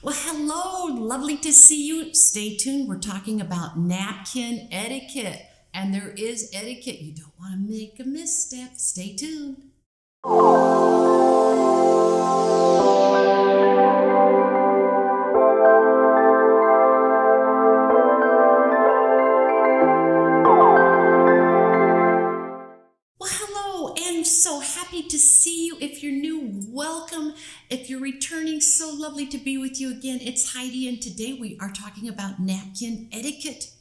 Well, hello, lovely to see you. Stay tuned. We're talking about napkin etiquette, and there is etiquette. You don't want to make a misstep. Stay tuned. Well, hello, and so happy to see you. If you're new, welcome. If you're returning, so lovely to be with you again. It's Heidi, and today we are talking about napkin etiquette.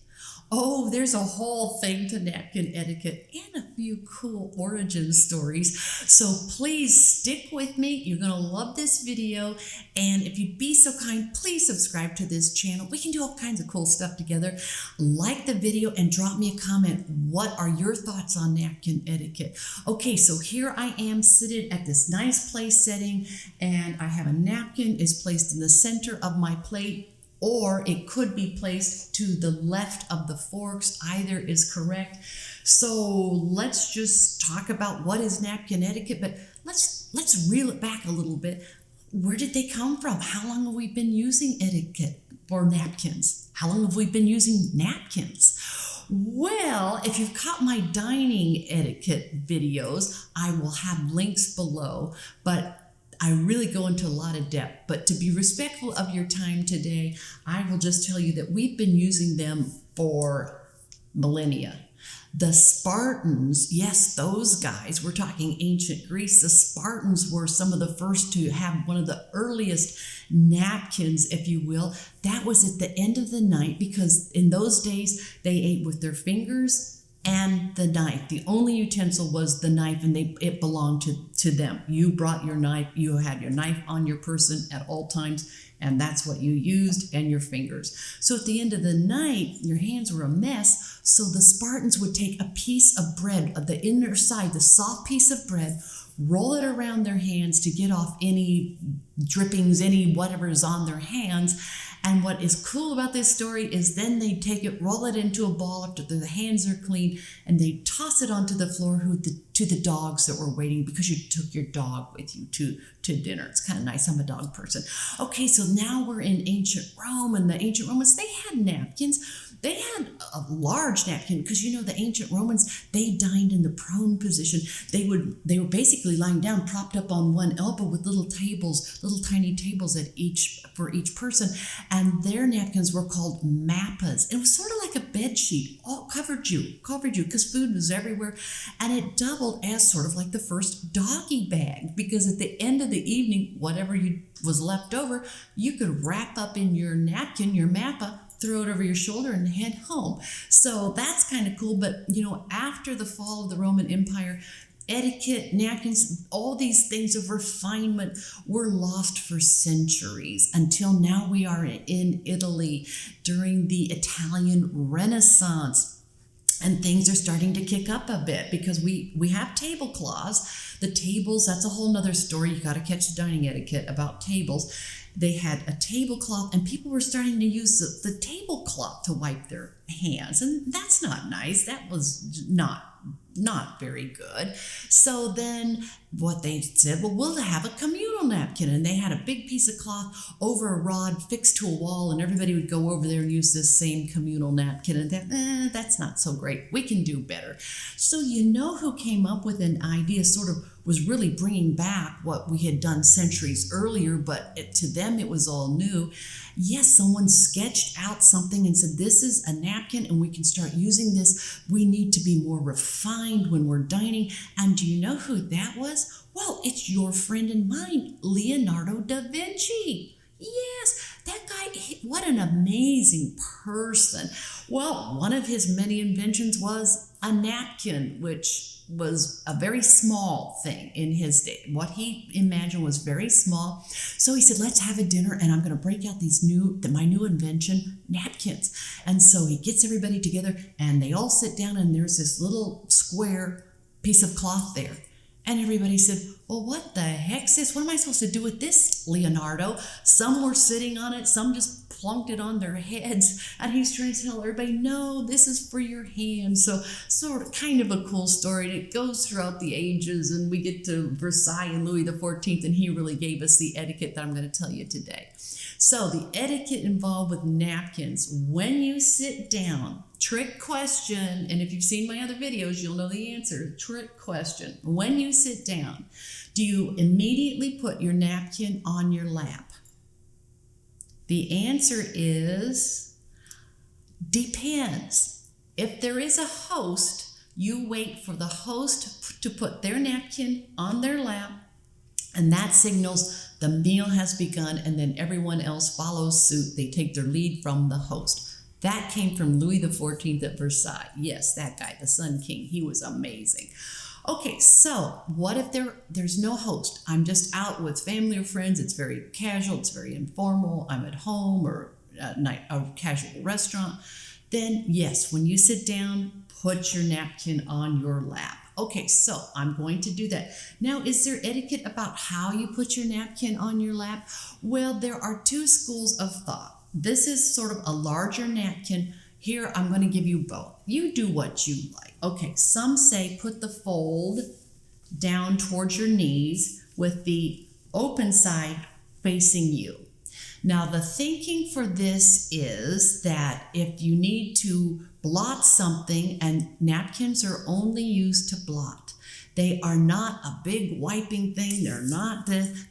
Oh, there's a whole thing to napkin etiquette and a few cool origin stories. So please stick with me. You're going to love this video. And if you'd be so kind, please subscribe to this channel. We can do all kinds of cool stuff together. Like the video and drop me a comment. What are your thoughts on napkin etiquette? Okay, so here I am seated at this nice place setting, and I have a napkin is placed in the center of my plate, or it could be placed to the left of the forks. Either is correct. So let's just talk about what is napkin etiquette, but let's reel it back a little bit. Where did they come from? How long have we been using etiquette for napkins? How long have we been using napkins? Well, if you've caught my dining etiquette videos, I will have links below, but I really go into a lot of depth, but to be respectful of your time today, I will just tell you that we've been using them for millennia. The Spartans, yes, those guys, we're talking ancient Greece. The Spartans were some of the first to have one of the earliest napkins, if you will. That was at the end of the night, because in those days they ate with their fingers and the knife. The only utensil was the knife, and it belonged to them. You brought your knife, you had your knife on your person at all times, and that's what you used, and your fingers. So at the end of the night, your hands were a mess, so the Spartans would take a piece of bread, of the inner side, the soft piece of bread, roll it around their hands to get off any drippings, any whatever is on their hands. And what is cool about this story is then they take it, roll it into a ball after the hands are clean, and they toss it onto the floor to the dogs that were waiting, because you took your dog with you to dinner. It's kind of nice. I'm a dog person. Okay, so now we're in ancient Rome, and the ancient Romans, they had napkins. They had a large napkin, because the ancient Romans, they dined in the prone position. They were basically lying down, propped up on one elbow, with little tiny tables for each person. And their napkins were called mappas. It was sort of like a bed sheet, all covered you, because food was everywhere. And it doubled as sort of like the first doggy bag, because at the end of the evening, whatever was left over, you could wrap up in your napkin, your mappa, throw it over your shoulder and head home. So that's kind of cool. But, after the fall of the Roman Empire, etiquette, napkins, all these things of refinement were lost for centuries, until now we are in Italy during the Italian Renaissance. And things are starting to kick up a bit, because we have tablecloths. The tables, that's a whole nother story. You got to catch the dining etiquette about tables. They had a tablecloth, and people were starting to use the tablecloth to wipe their hands. And that's not nice. That was not very good. So then what they said, well, we'll have a communal napkin. And they had a big piece of cloth over a rod fixed to a wall, and everybody would go over there and use this same communal napkin. And that's not so great. We can do better. So who came up with an idea, sort of was really bringing back what we had done centuries earlier, but to them it was all new. Yes, someone sketched out something and said, this is a napkin and we can start using this. We need to be more refined when we're dining. And do you know who that was? Well, it's your friend and mine, Leonardo da Vinci. Yes, that guy, what an amazing person. Well, one of his many inventions was a napkin, which was a very small thing in his day. What he imagined was very small. So he said, let's have a dinner, and I'm going to break out my new invention, napkins. And so he gets everybody together, and they all sit down, and there's this little square piece of cloth there. And everybody said, well, what the heck's this? What am I supposed to do with this, Leonardo? Some were sitting on it, some just plunked it on their heads. And he's trying to tell everybody, no, this is for your hands. So sort of kind of a cool story. And it goes throughout the ages, and we get to Versailles and Louis XIV, and he really gave us the etiquette that I'm going to tell you today. So the etiquette involved with napkins, when you sit down, trick question, and if you've seen my other videos, you'll know the answer. Trick question. When you sit down, do you immediately put your napkin on your lap? The answer is depends. If there is a host, you wait for the host to put their napkin on their lap, and that signals the meal has begun, and then everyone else follows suit. They take their lead from the host. That came from Louis XIV at Versailles. Yes, that guy, the Sun King, he was amazing. Okay, so what if there's no host? I'm just out with family or friends. It's very casual, it's very informal. I'm at home or a casual restaurant. Then yes, when you sit down, put your napkin on your lap. Okay, so I'm going to do that. Now, is there etiquette about how you put your napkin on your lap? Well, there are two schools of thought. This is sort of a larger napkin. Here, I'm going to give you both. You do what you like. Okay, some say put the fold down towards your knees with the open side facing you. Now, the thinking for this is that if you need to blot something, and napkins are only used to blot. They are not a big wiping thing.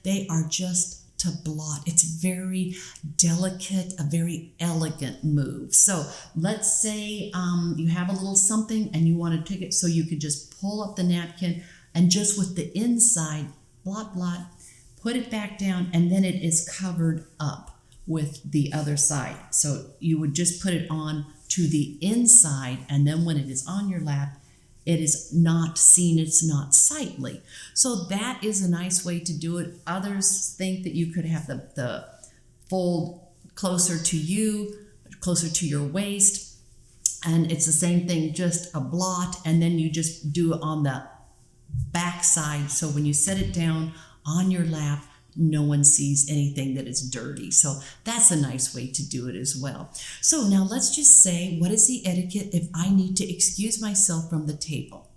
They are just to blot. It's very delicate, a very elegant move. So let's say you have a little something and you want to take it, so you could just pull up the napkin and just with the inside, blot, blot, put it back down, and then it is covered up with the other side. So you would just put it on to the inside, and then when it is on your lap, it is not seen, it's not sightly. So that is a nice way to do it. Others think that you could have the fold closer to you, closer to your waist, and it's the same thing, just a blot, and then you just do it on the back side. So when you set it down on your lap, no one sees anything that is dirty. So that's a nice way to do it as well. So now let's just say, what is the etiquette if I need to excuse myself from the table?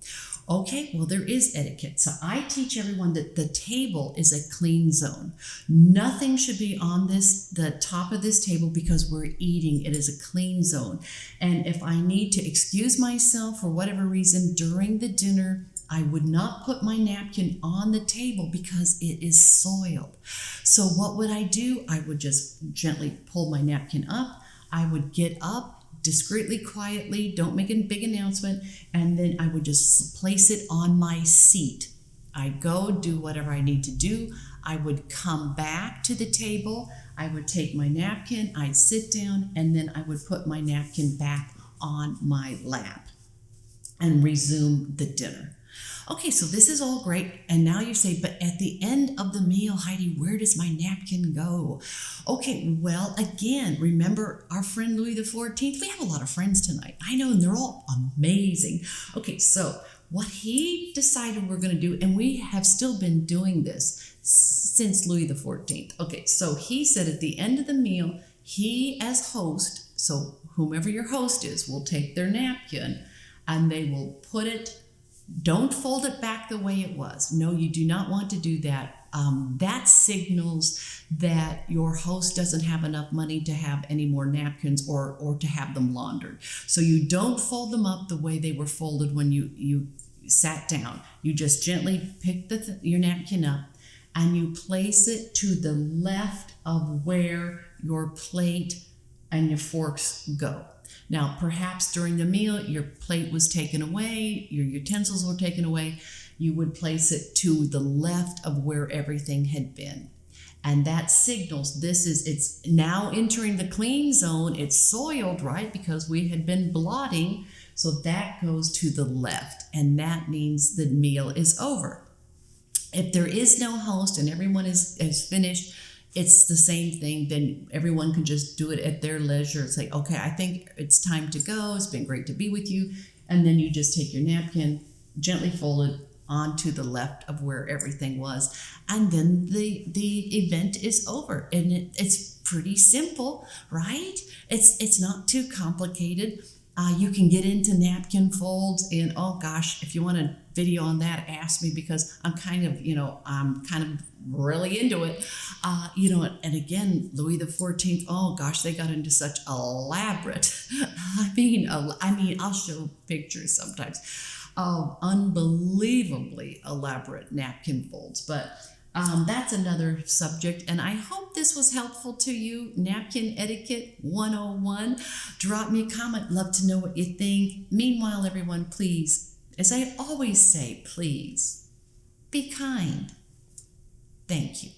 Okay, well, there is etiquette. So I teach everyone that the table is a clean zone. Nothing should be on the top of this table because we're eating. It is a clean zone. And if I need to excuse myself for whatever reason during the dinner, I would not put my napkin on the table because it is soiled. So what would I do? I would just gently pull my napkin up. I would get up discreetly, quietly, don't make a big announcement, and then I would just place it on my seat. I'd go do whatever I need to do. I would come back to the table. I would take my napkin, I'd sit down, and then I would put my napkin back on my lap and resume the dinner. Okay, so this is all great. And now you say, but at the end of the meal, Heidi, where does my napkin go? Okay, well, again, remember our friend Louis XIV? We have a lot of friends tonight. I know, and they're all amazing. Okay, so what he decided we're going to do, and we have still been doing this since Louis XIV. Okay, so he said at the end of the meal, he as host, so whomever your host is, will take their napkin and they will put it. Don't fold it back the way it was. No, you do not want to do that. That signals that your host doesn't have enough money to have any more napkins or to have them laundered. So you don't fold them up the way they were folded when you sat down. You just gently pick your napkin up and you place it to the left of where your plate and your forks go. Now, perhaps during the meal, your plate was taken away, your utensils were taken away. You would place it to the left of where everything had been. And that signals it's now entering the clean zone. It's soiled, right? Because we had been blotting. So that goes to the left. And that means the meal is over. If there is no host and everyone is finished, it's the same thing. Then everyone can just do it at their leisure. It's like, okay, I think it's time to go. It's been great to be with you. And then you just take your napkin, gently fold it onto the left of where everything was. And then the event is over. And it's pretty simple, right? It's not too complicated. You can get into napkin folds, and oh gosh, if you want a video on that, ask me, because I'm kind of, really into it. And again, Louis the 14th. Oh gosh, they got into such elaborate. I'll show pictures sometimes of unbelievably elaborate napkin folds, but. That's another subject, and I hope this was helpful to you. Napkin Etiquette 101. Drop me a comment. Love to know what you think. Meanwhile, everyone, please, as I always say, please be kind. Thank you.